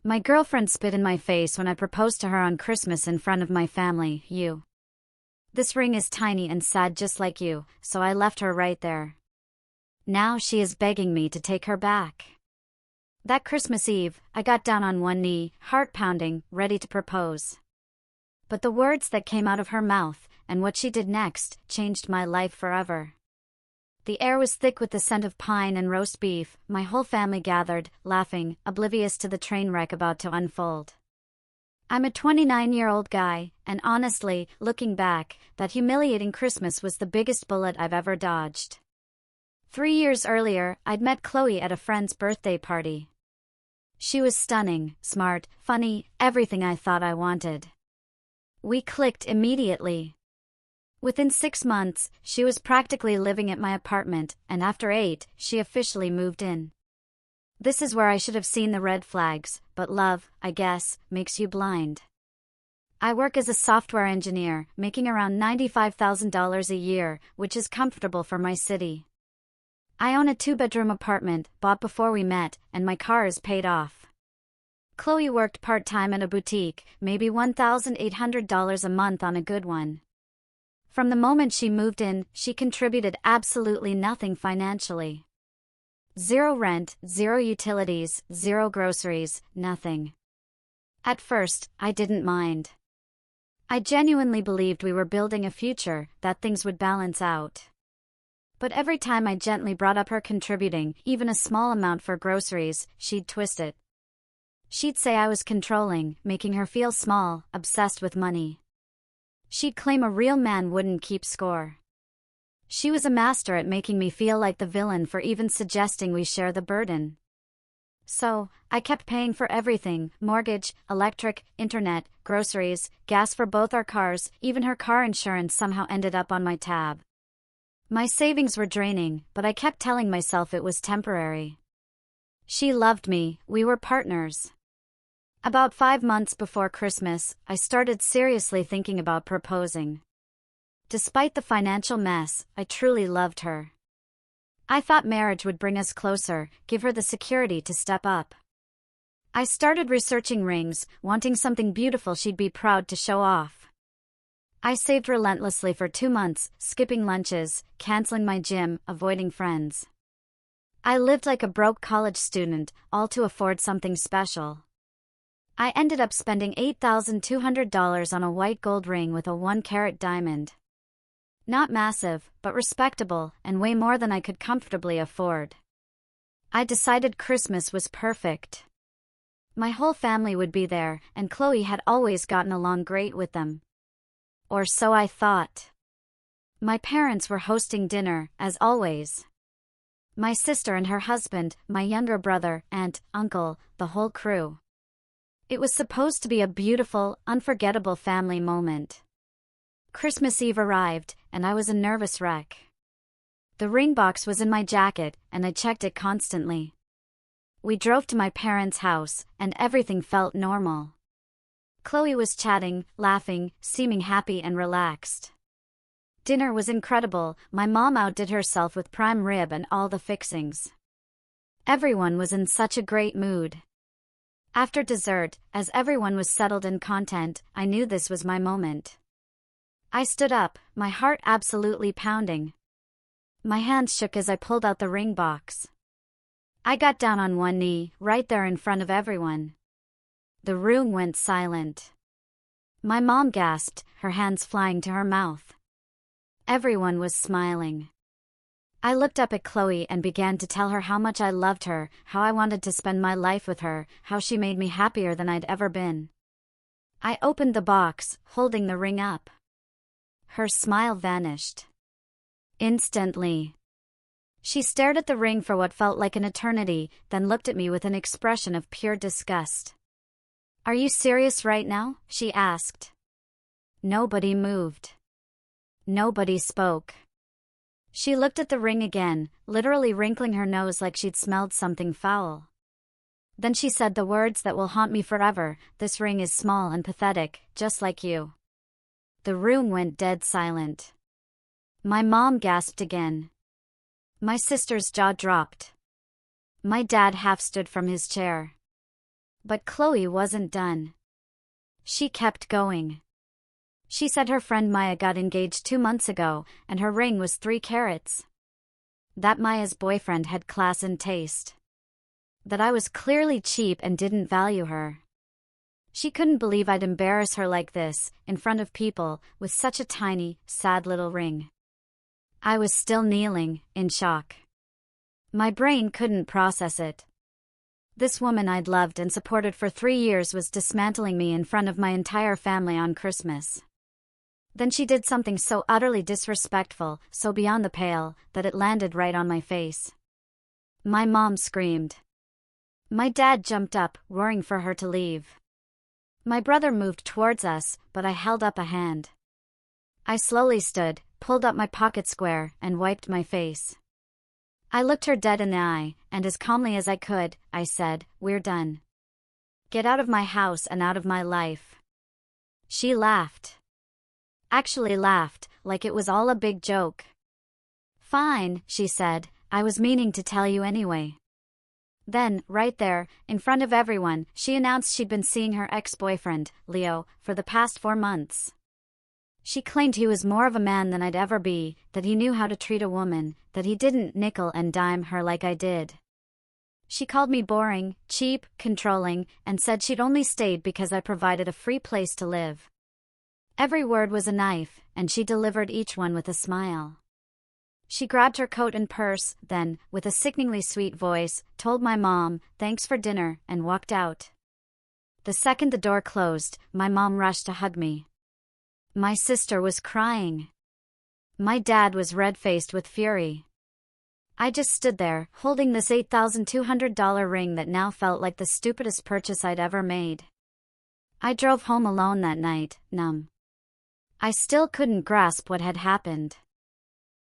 My girlfriend spit in my face when I proposed to her on Christmas in front of my family. This ring is tiny and sad just like you, so I left her right there. Now she is begging me to take her back. That Christmas Eve, I got down on one knee, heart pounding, ready to propose. But the words that came out of her mouth, and what she did next, changed my life forever. The air was thick with the scent of pine and roast beef. My whole family gathered, laughing, oblivious to the train wreck about to unfold. I'm a 29-year-old guy, and honestly, looking back, that humiliating Christmas was the biggest bullet I've ever dodged. 3 years earlier, I'd met Chloe at a friend's birthday party. She was stunning, smart, funny, everything I thought I wanted. We clicked immediately. Within 6 months, she was practically living at my apartment, and after 8, she officially moved in. This is where I should have seen the red flags, but love, I guess, makes you blind. I work as a software engineer, making around $95,000 a year, which is comfortable for my city. I own a 2-bedroom apartment, bought before we met, and my car is paid off. Chloe worked part-time at a boutique, maybe $1,800 a month on a good one. From the moment she moved in, she contributed absolutely nothing financially. Zero rent, zero utilities, zero groceries, nothing. At first, I didn't mind. I genuinely believed we were building a future, that things would balance out. But every time I gently brought up her contributing, even a small amount for groceries, she'd twist it. She'd say I was controlling, making her feel small, obsessed with money. She'd claim a real man wouldn't keep score. She was a master at making me feel like the villain for even suggesting we share the burden. So, I kept paying for everything: mortgage, electric, internet, groceries, gas for both our cars. Even her car insurance somehow ended up on my tab. My savings were draining, but I kept telling myself it was temporary. She loved me, we were partners. About 5 months before Christmas, I started seriously thinking about proposing. Despite the financial mess, I truly loved her. I thought marriage would bring us closer, give her the security to step up. I started researching rings, wanting something beautiful she'd be proud to show off. I saved relentlessly for 2 months, skipping lunches, canceling my gym, avoiding friends. I lived like a broke college student, all to afford something special. I ended up spending $8,200 on a white gold ring with a 1-carat diamond. Not massive, but respectable, and way more than I could comfortably afford. I decided Christmas was perfect. My whole family would be there, and Chloe had always gotten along great with them. Or so I thought. My parents were hosting dinner, as always. My sister and her husband, my younger brother, aunt, uncle, the whole crew. It was supposed to be a beautiful, unforgettable family moment. Christmas Eve arrived, and I was a nervous wreck. The ring box was in my jacket, and I checked it constantly. We drove to my parents' house, and everything felt normal. Chloe was chatting, laughing, seeming happy and relaxed. Dinner was incredible. My mom outdid herself with prime rib and all the fixings. Everyone was in such a great mood. After dessert, as everyone was settled and content, I knew this was my moment. I stood up, my heart absolutely pounding. My hands shook as I pulled out the ring box. I got down on one knee, right there in front of everyone. The room went silent. My mom gasped, her hands flying to her mouth. Everyone was smiling. I looked up at Chloe and began to tell her how much I loved her, how I wanted to spend my life with her, how she made me happier than I'd ever been. I opened the box, holding the ring up. Her smile vanished. Instantly. She stared at the ring for what felt like an eternity, then looked at me with an expression of pure disgust. "Are you serious right now?" she asked. Nobody moved. Nobody spoke. She looked at the ring again, literally wrinkling her nose like she'd smelled something foul. Then she said the words that will haunt me forever: "This ring is small and pathetic, just like you." The room went dead silent. My mom gasped again. My sister's jaw dropped. My dad half stood from his chair. But Chloe wasn't done. She kept going. She said her friend Maya got engaged 2 months ago, and her ring was 3 carats. That Maya's boyfriend had class and taste. That I was clearly cheap and didn't value her. She couldn't believe I'd embarrass her like this, in front of people, with such a tiny, sad little ring. I was still kneeling, in shock. My brain couldn't process it. This woman I'd loved and supported for 3 years was dismantling me in front of my entire family on Christmas. Then she did something so utterly disrespectful, so beyond the pale, that it landed right on my face. My mom screamed. My dad jumped up, roaring for her to leave. My brother moved towards us, but I held up a hand. I slowly stood, pulled up my pocket square, and wiped my face. I looked her dead in the eye, and as calmly as I could, I said, "We're done. Get out of my house and out of my life." She laughed. Actually laughed, like it was all a big joke. "Fine," she said, "I was meaning to tell you anyway." Then, right there, in front of everyone, she announced she'd been seeing her ex-boyfriend, Leo, for the past 4 months. She claimed he was more of a man than I'd ever be, that he knew how to treat a woman, that he didn't nickel and dime her like I did. She called me boring, cheap, controlling, and said she'd only stayed because I provided a free place to live. Every word was a knife, and she delivered each one with a smile. She grabbed her coat and purse, then, with a sickeningly sweet voice, told my mom, "Thanks for dinner," and walked out. The second the door closed, my mom rushed to hug me. My sister was crying. My dad was red-faced with fury. I just stood there, holding this $8,200 ring that now felt like the stupidest purchase I'd ever made. I drove home alone that night, numb. I still couldn't grasp what had happened.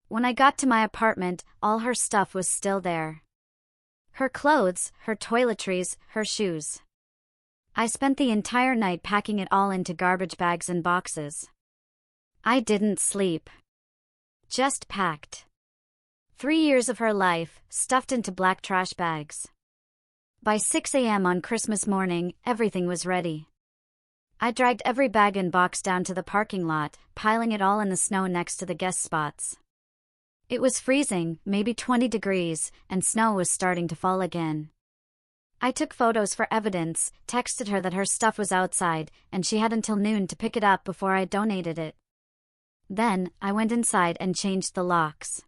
When I got to my apartment, all her stuff was still there. Her clothes, her toiletries, her shoes. I spent the entire night packing it all into garbage bags and boxes. I didn't sleep. Just packed. 3 years of her life, stuffed into black trash bags. By 6 a.m. on Christmas morning, everything was ready. I dragged every bag and box down to the parking lot, piling it all in the snow next to the guest spots. It was freezing, maybe 20 degrees, and snow was starting to fall again. I took photos for evidence, texted her that her stuff was outside, and she had until noon to pick it up before I donated it. Then, I went inside and changed the locks.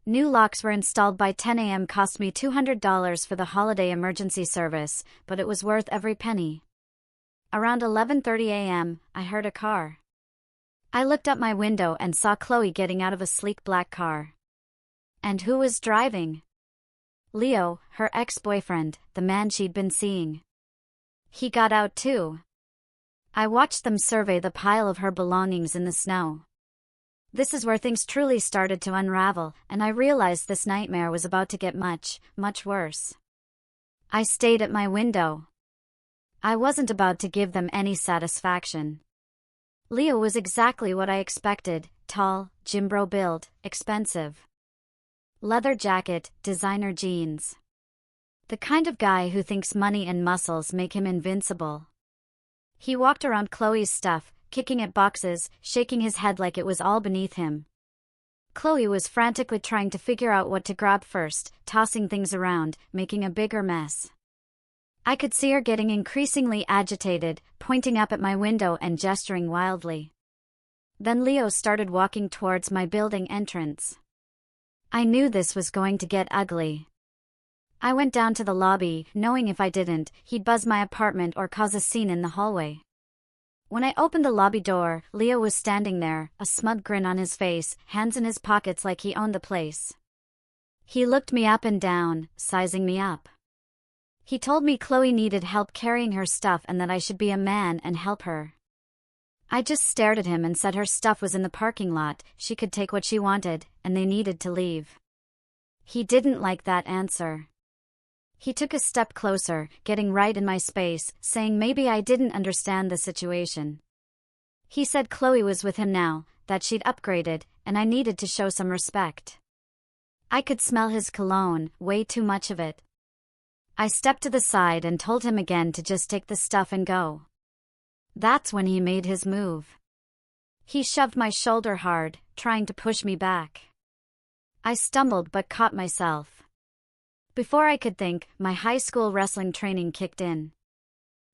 New locks were installed by 10 a.m. Cost me $200 for the holiday emergency service, but it was worth every penny. Around 11:30 a.m., I heard a car. I looked up my window and saw Chloe getting out of a sleek black car. And who was driving? Leo, her ex-boyfriend, the man she'd been seeing. He got out too. I watched them survey the pile of her belongings in the snow. This is where things truly started to unravel, and I realized this nightmare was about to get much, much worse. I stayed at my window. I wasn't about to give them any satisfaction. Leo was exactly what I expected, tall, gym bro build, expensive. Leather jacket, designer jeans. The kind of guy who thinks money and muscles make him invincible. He walked around Chloe's stuff, kicking at boxes, shaking his head like it was all beneath him. Chloe was frantically trying to figure out what to grab first, tossing things around, making a bigger mess. I could see her getting increasingly agitated, pointing up at my window and gesturing wildly. Then Leo started walking towards my building entrance. I knew this was going to get ugly. I went down to the lobby, knowing if I didn't, he'd buzz my apartment or cause a scene in the hallway. When I opened the lobby door, Leo was standing there, a smug grin on his face, hands in his pockets like he owned the place. He looked me up and down, sizing me up. He told me Chloe needed help carrying her stuff and that I should be a man and help her. I just stared at him and said her stuff was in the parking lot, she could take what she wanted, and they needed to leave. He didn't like that answer. He took a step closer, getting right in my space, saying maybe I didn't understand the situation. He said Chloe was with him now, that she'd upgraded, and I needed to show some respect. I could smell his cologne, way too much of it. I stepped to the side and told him again to just take the stuff and go. That's when he made his move. He shoved my shoulder hard, trying to push me back. I stumbled but caught myself. Before I could think, my high school wrestling training kicked in.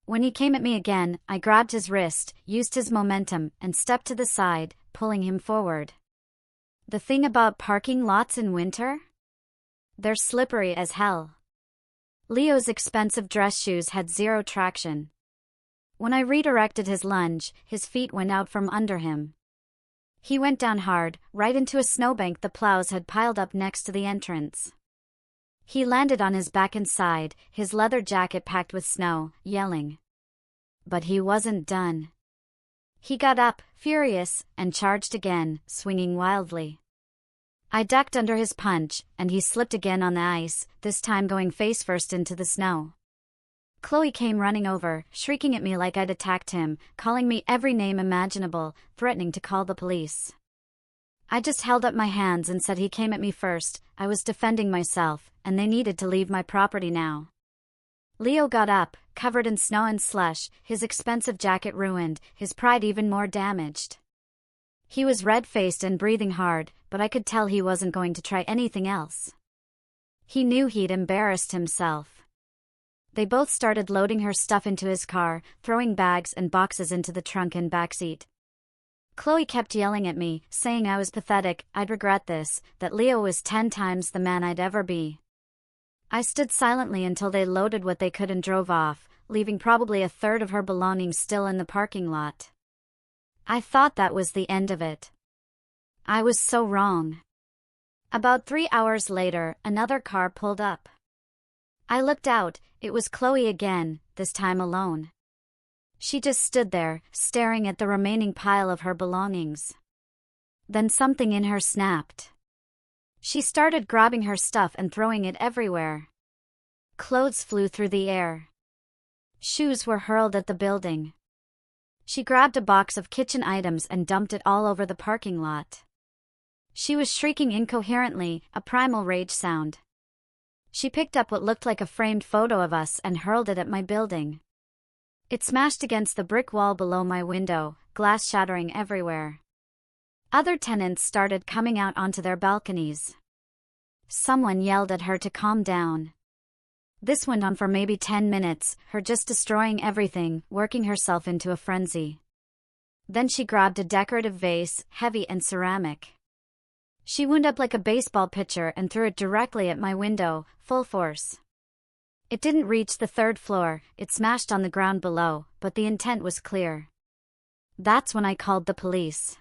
When he came at me again, I grabbed his wrist, used his momentum, and stepped to the side, pulling him forward. The thing about parking lots in winter? They're slippery as hell. Leo's expensive dress shoes had zero traction. When I redirected his lunge, his feet went out from under him. He went down hard, right into a snowbank the plows had piled up next to the entrance. He landed on his back and side, his leather jacket packed with snow, yelling. But he wasn't done. He got up, furious, and charged again, swinging wildly. I ducked under his punch, and he slipped again on the ice, this time going face first into the snow. Chloe came running over, shrieking at me like I'd attacked him, calling me every name imaginable, threatening to call the police. I just held up my hands and said he came at me first. I was defending myself, and they needed to leave my property now. Leo got up, covered in snow and slush, his expensive jacket ruined, his pride even more damaged. He was red-faced and breathing hard, but I could tell he wasn't going to try anything else. He knew he'd embarrassed himself. They both started loading her stuff into his car, throwing bags and boxes into the trunk and backseat. Chloe kept yelling at me, saying I was pathetic, I'd regret this, that Leo was 10 times the man I'd ever be. I stood silently until they loaded what they could and drove off, leaving probably a third of her belongings still in the parking lot. I thought that was the end of it. I was so wrong. About 3 hours later, another car pulled up. I looked out, it was Chloe again, this time alone. She just stood there, staring at the remaining pile of her belongings. Then something in her snapped. She started grabbing her stuff and throwing it everywhere. Clothes flew through the air. Shoes were hurled at the building. She grabbed a box of kitchen items and dumped it all over the parking lot. She was shrieking incoherently, a primal rage sound. She picked up what looked like a framed photo of us and hurled it at my building. It smashed against the brick wall below my window, glass shattering everywhere. Other tenants started coming out onto their balconies. Someone yelled at her to calm down. This went on for maybe 10 minutes, her just destroying everything, working herself into a frenzy. Then she grabbed a decorative vase, heavy and ceramic. She wound up like a baseball pitcher and threw it directly at my window, full force. It didn't reach the 3rd floor, it smashed on the ground below, but the intent was clear. That's when I called the police.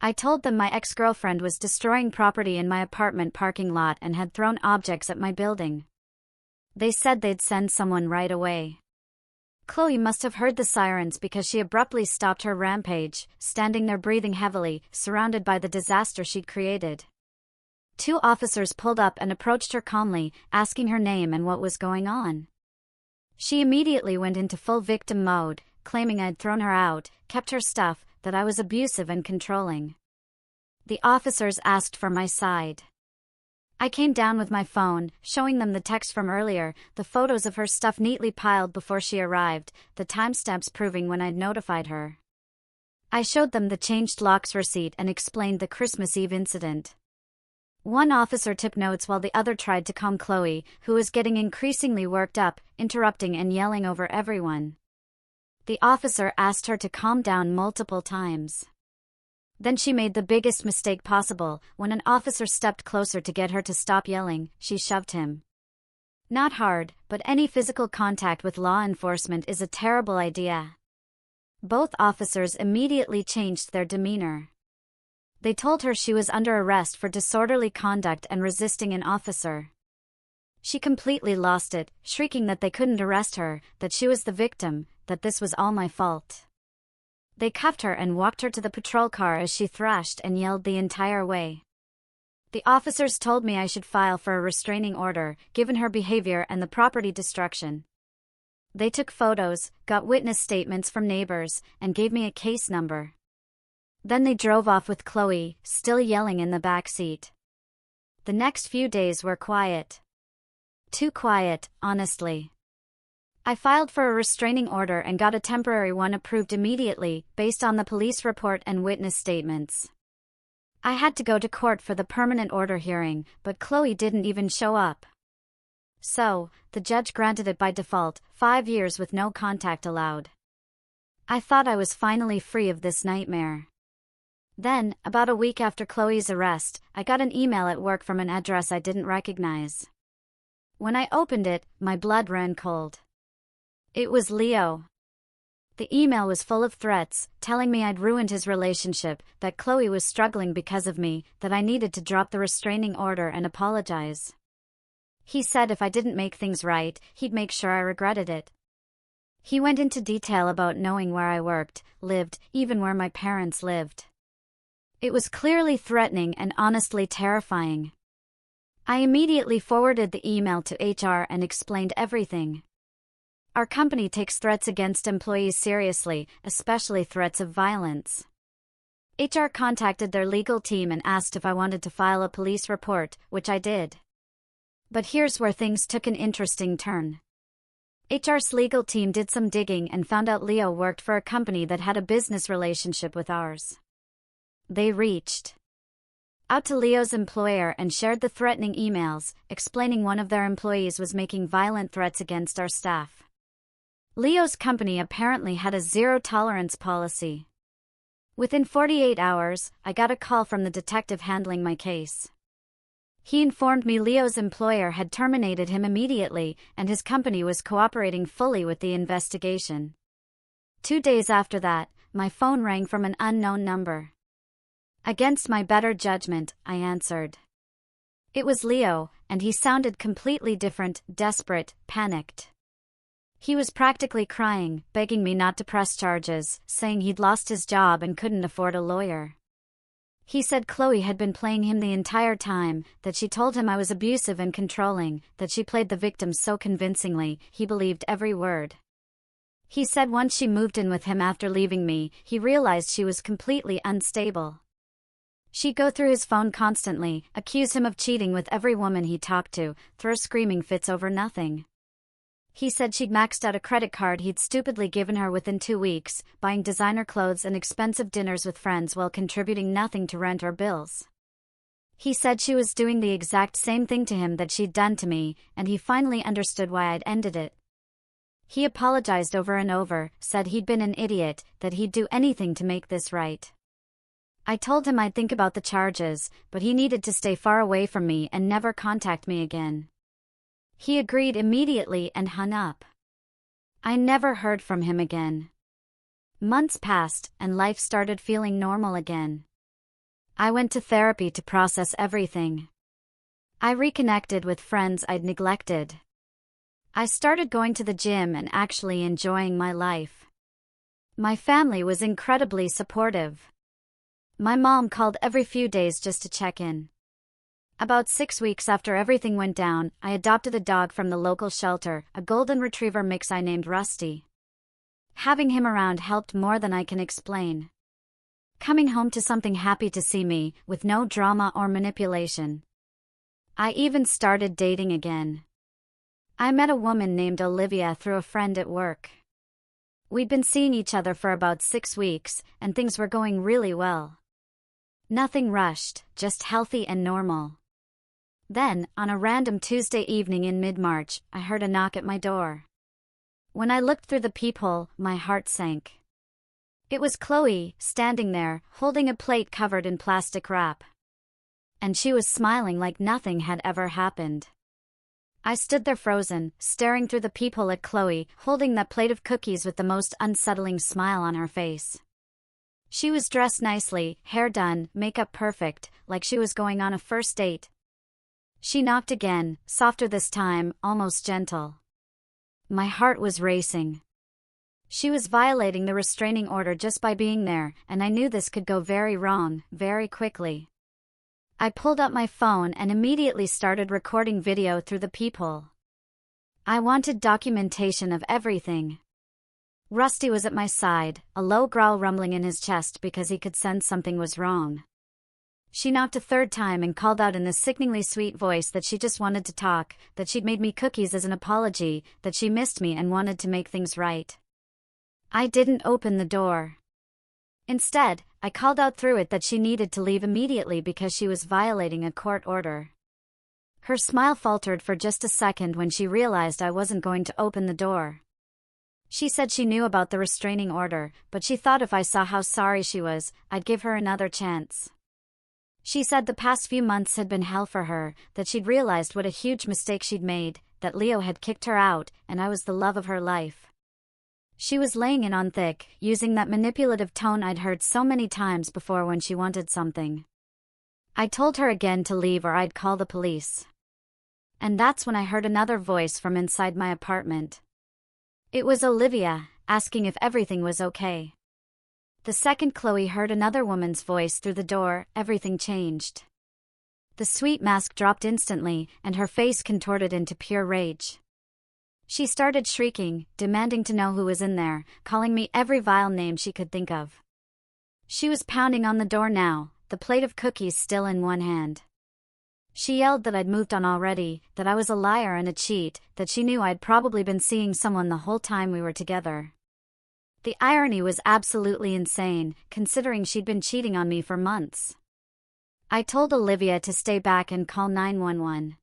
I told them my ex-girlfriend was destroying property in my apartment parking lot and had thrown objects at my building. They said they'd send someone right away. Chloe must have heard the sirens because she abruptly stopped her rampage, standing there breathing heavily, surrounded by the disaster she'd created. 2 officers pulled up and approached her calmly, asking her name and what was going on. She immediately went into full victim mode, claiming I'd thrown her out, kept her stuff, that I was abusive and controlling. The officers asked for my side. I came down with my phone, showing them the text from earlier, the photos of her stuff neatly piled before she arrived, the timestamps proving when I'd notified her. I showed them the changed locks receipt and explained the Christmas Eve incident. One officer took notes while the other tried to calm Chloe, who was getting increasingly worked up, interrupting and yelling over everyone. The officer asked her to calm down multiple times. Then she made the biggest mistake possible. When an officer stepped closer to get her to stop yelling, she shoved him. Not hard, but any physical contact with law enforcement is a terrible idea. Both officers immediately changed their demeanor. They told her she was under arrest for disorderly conduct and resisting an officer. She completely lost it, shrieking that they couldn't arrest her, that she was the victim, that this was all my fault. They cuffed her and walked her to the patrol car as she thrashed and yelled the entire way. The officers told me I should file for a restraining order, given her behavior and the property destruction. They took photos, got witness statements from neighbors, and gave me a case number. Then they drove off with Chloe, still yelling in the back seat. The next few days were quiet. too quiet, honestly. I filed for a restraining order and got a temporary one approved immediately, based on the police report and witness statements. I had to go to court for the permanent order hearing, but Chloe didn't even show up. So, the judge granted it by default, 5 years with no contact allowed. I thought I was finally free of this nightmare. Then, about a week after Chloe's arrest, I got an email at work from an address I didn't recognize. When I opened it, my blood ran cold. It was Leo. The email was full of threats, telling me I'd ruined his relationship, that Chloe was struggling because of me, that I needed to drop the restraining order and apologize. He said if I didn't make things right, he'd make sure I regretted it. He went into detail about knowing where I worked, lived, even where my parents lived. It was clearly threatening and honestly terrifying. I immediately forwarded the email to HR and explained everything. Our company takes threats against employees seriously, especially threats of violence. HR contacted their legal team and asked if I wanted to file a police report, which I did. But here's where things took an interesting turn. HR's legal team did some digging and found out Leo worked for a company that had a business relationship with ours. They reached out to Leo's employer and shared the threatening emails, explaining one of their employees was making violent threats against our staff. Leo's company apparently had a zero-tolerance policy. Within 48 hours, I got a call from the detective handling my case. He informed me Leo's employer had terminated him immediately, and his company was cooperating fully with the investigation. 2 days after that, my phone rang from an unknown number. Against my better judgment, I answered. It was Leo, and he sounded completely different, desperate, panicked. He was practically crying, begging me not to press charges, saying he'd lost his job and couldn't afford a lawyer. He said Chloe had been playing him the entire time, that she told him I was abusive and controlling, that she played the victim so convincingly, he believed every word. He said once she moved in with him after leaving me, he realized she was completely unstable. She'd go through his phone constantly, accuse him of cheating with every woman he talked to, throw screaming fits over nothing. He said she'd maxed out a credit card he'd stupidly given her within 2 weeks, buying designer clothes and expensive dinners with friends while contributing nothing to rent or bills. He said she was doing the exact same thing to him that she'd done to me, and he finally understood why I'd ended it. He apologized over and over, said he'd been an idiot, that he'd do anything to make this right. I told him I'd think about the charges, but he needed to stay far away from me and never contact me again. He agreed immediately and hung up. I never heard from him again. Months passed, and life started feeling normal again. I went to therapy to process everything. I reconnected with friends I'd neglected. I started going to the gym and actually enjoying my life. My family was incredibly supportive. My mom called every few days just to check in. About 6 weeks after everything went down, I adopted a dog from the local shelter, a golden retriever mix I named Rusty. Having him around helped more than I can explain. Coming home to something happy to see me, with no drama or manipulation. I even started dating again. I met a woman named Olivia through a friend at work. We'd been seeing each other for about 6 weeks, and things were going really well. Nothing rushed, just healthy and normal. Then, on a random Tuesday evening in mid-March, I heard a knock at my door. When I looked through the peephole, my heart sank. It was Chloe, standing there, holding a plate covered in plastic wrap. And she was smiling like nothing had ever happened. I stood there frozen, staring through the peephole at Chloe, holding that plate of cookies with the most unsettling smile on her face. She was dressed nicely, hair done, makeup perfect, like she was going on a first date. She knocked again, softer this time, almost gentle. My heart was racing. She was violating the restraining order just by being there, and I knew this could go very wrong, very quickly. I pulled up my phone and immediately started recording video through the peephole. I wanted documentation of everything. Rusty was at my side, a low growl rumbling in his chest because he could sense something was wrong. She knocked a third time and called out in this sickeningly sweet voice that she just wanted to talk, that she'd made me cookies as an apology, that she missed me and wanted to make things right. I didn't open the door. Instead, I called out through it that she needed to leave immediately because she was violating a court order. Her smile faltered for just a second when she realized I wasn't going to open the door. She said she knew about the restraining order, but she thought if I saw how sorry she was, I'd give her another chance. She said the past few months had been hell for her, that she'd realized what a huge mistake she'd made, that Leo had kicked her out, and I was the love of her life. She was laying in on thick, using that manipulative tone I'd heard so many times before when she wanted something. I told her again to leave or I'd call the police. And that's when I heard another voice from inside my apartment. It was Olivia, asking if everything was okay. The second Chloe heard another woman's voice through the door, everything changed. The sweet mask dropped instantly, and her face contorted into pure rage. She started shrieking, demanding to know who was in there, calling me every vile name she could think of. She was pounding on the door now, the plate of cookies still in one hand. She yelled that I'd moved on already, that I was a liar and a cheat, that she knew I'd probably been seeing someone the whole time we were together. The irony was absolutely insane, considering she'd been cheating on me for months. I told Olivia to stay back and call 911.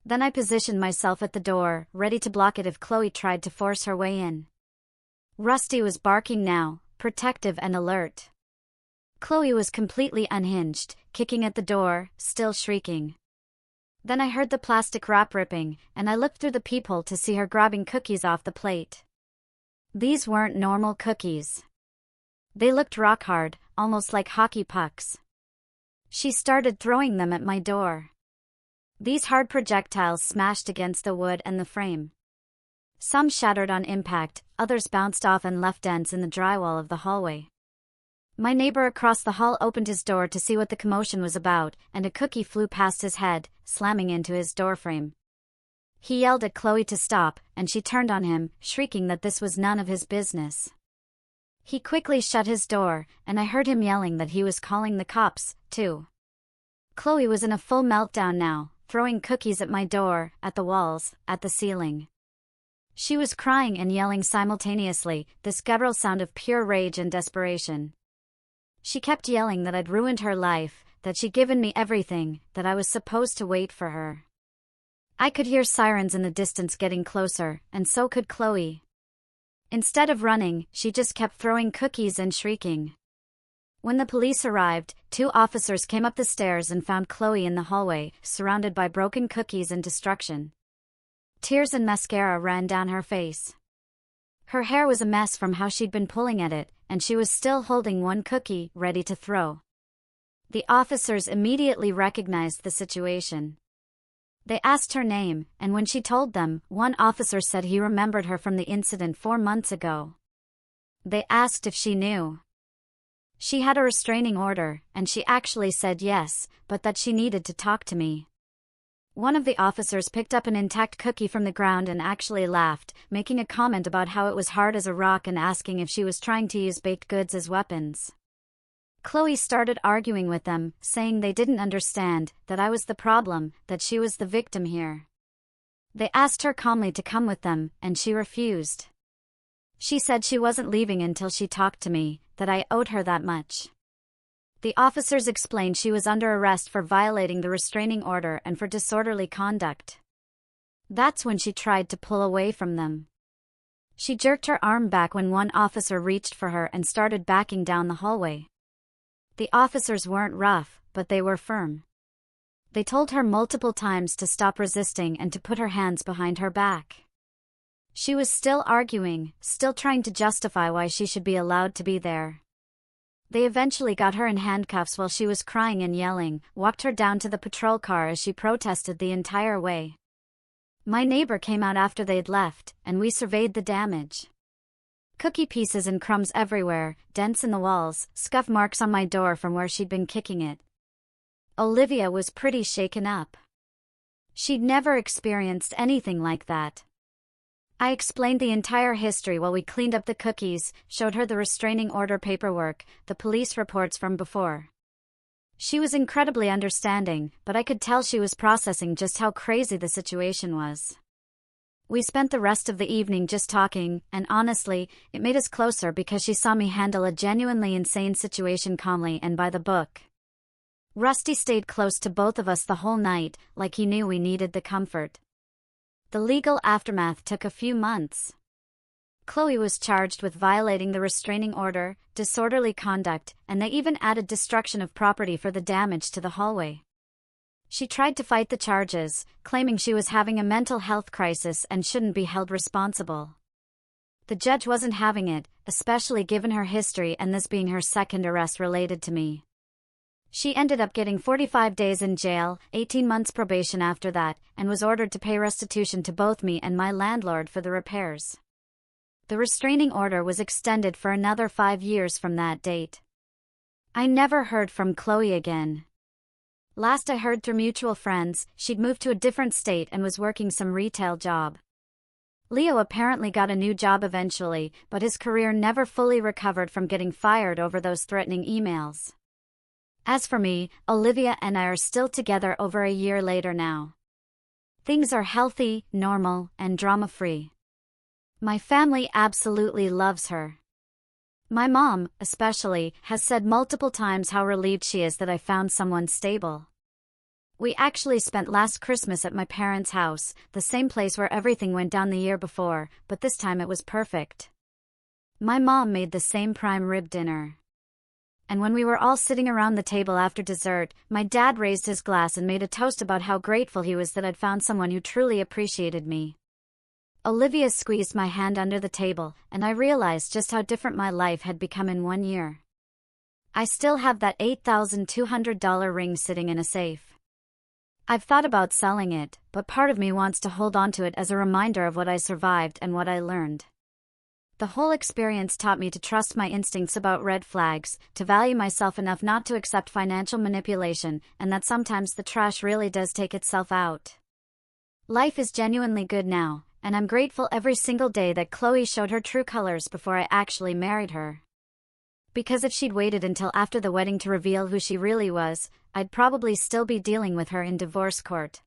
Then I positioned myself at the door, ready to block it if Chloe tried to force her way in. Rusty was barking now, protective and alert. Chloe was completely unhinged, kicking at the door, still shrieking. Then I heard the plastic wrap ripping, and I looked through the peephole to see her grabbing cookies off the plate. These weren't normal cookies. They looked rock hard, almost like hockey pucks. She started throwing them at my door. These hard projectiles smashed against the wood and the frame. Some shattered on impact, others bounced off and left dents in the drywall of the hallway. My neighbor across the hall opened his door to see what the commotion was about, and a cookie flew past his head, slamming into his doorframe. He yelled at Chloe to stop, and she turned on him, shrieking that this was none of his business. He quickly shut his door, and I heard him yelling that he was calling the cops, too. Chloe was in a full meltdown now, throwing cookies at my door, at the walls, at the ceiling. She was crying and yelling simultaneously, this guttural sound of pure rage and desperation. She kept yelling that I'd ruined her life, that she'd given me everything, that I was supposed to wait for her. I could hear sirens in the distance getting closer, and so could Chloe. Instead of running, she just kept throwing cookies and shrieking. When the police arrived, 2 officers came up the stairs and found Chloe in the hallway, surrounded by broken cookies and destruction. Tears and mascara ran down her face. Her hair was a mess from how she'd been pulling at it, and she was still holding one cookie, ready to throw. The officers immediately recognized the situation. They asked her name, and when she told them, one officer said he remembered her from the incident 4 months ago. They asked if she knew. She had a restraining order, and she actually said yes, but that she needed to talk to me. One of the officers picked up an intact cookie from the ground and actually laughed, making a comment about how it was hard as a rock and asking if she was trying to use baked goods as weapons. Chloe started arguing with them, saying they didn't understand, that I was the problem, that she was the victim here. They asked her calmly to come with them, and she refused. She said she wasn't leaving until she talked to me, that I owed her that much. The officers explained she was under arrest for violating the restraining order and for disorderly conduct. That's when she tried to pull away from them. She jerked her arm back when one officer reached for her and started backing down the hallway. The officers weren't rough, but they were firm. They told her multiple times to stop resisting and to put her hands behind her back. She was still arguing, still trying to justify why she should be allowed to be there. They eventually got her in handcuffs while she was crying and yelling, walked her down to the patrol car as she protested the entire way. My neighbor came out after they'd left, and we surveyed the damage. Cookie pieces and crumbs everywhere, dents in the walls, scuff marks on my door from where she'd been kicking it. Olivia was pretty shaken up. She'd never experienced anything like that. I explained the entire history while we cleaned up the cookies, showed her the restraining order paperwork, the police reports from before. She was incredibly understanding, but I could tell she was processing just how crazy the situation was. We spent the rest of the evening just talking, and honestly, it made us closer because she saw me handle a genuinely insane situation calmly and by the book. Rusty stayed close to both of us the whole night, like he knew we needed the comfort. The legal aftermath took a few months. Chloe was charged with violating the restraining order, disorderly conduct, and they even added destruction of property for the damage to the hallway. She tried to fight the charges, claiming she was having a mental health crisis and shouldn't be held responsible. The judge wasn't having it, especially given her history and this being her second arrest related to me. She ended up getting 45 days in jail, 18 months probation after that, and was ordered to pay restitution to both me and my landlord for the repairs. The restraining order was extended for another 5 years from that date. I never heard from Chloe again. Last I heard through mutual friends, she'd moved to a different state and was working some retail job. Leo apparently got a new job eventually, but his career never fully recovered from getting fired over those threatening emails. As for me, Olivia and I are still together over a year later now. Things are healthy, normal, and drama-free. My family absolutely loves her. My mom, especially, has said multiple times how relieved she is that I found someone stable. We actually spent last Christmas at my parents' house, the same place where everything went down the year before, but this time it was perfect. My mom made the same prime rib dinner. And when we were all sitting around the table after dessert, my dad raised his glass and made a toast about how grateful he was that I'd found someone who truly appreciated me. Olivia squeezed my hand under the table, and I realized just how different my life had become in 1 year. I still have that $8,200 ring sitting in a safe. I've thought about selling it, but part of me wants to hold on to it as a reminder of what I survived and what I learned. The whole experience taught me to trust my instincts about red flags, to value myself enough not to accept financial manipulation, and that sometimes the trash really does take itself out. Life is genuinely good now, and I'm grateful every single day that Chloe showed her true colors before I actually married her. Because if she'd waited until after the wedding to reveal who she really was, I'd probably still be dealing with her in divorce court.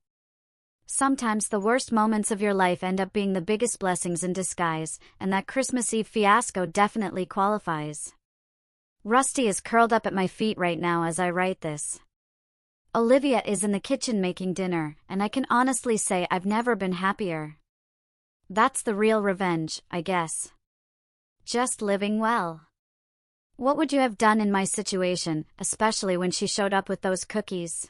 Sometimes the worst moments of your life end up being the biggest blessings in disguise, and that Christmas Eve fiasco definitely qualifies. Rusty is curled up at my feet right now as I write this. Olivia is in the kitchen making dinner, and I can honestly say I've never been happier. That's the real revenge, I guess. Just living well. What would you have done in my situation, especially when she showed up with those cookies?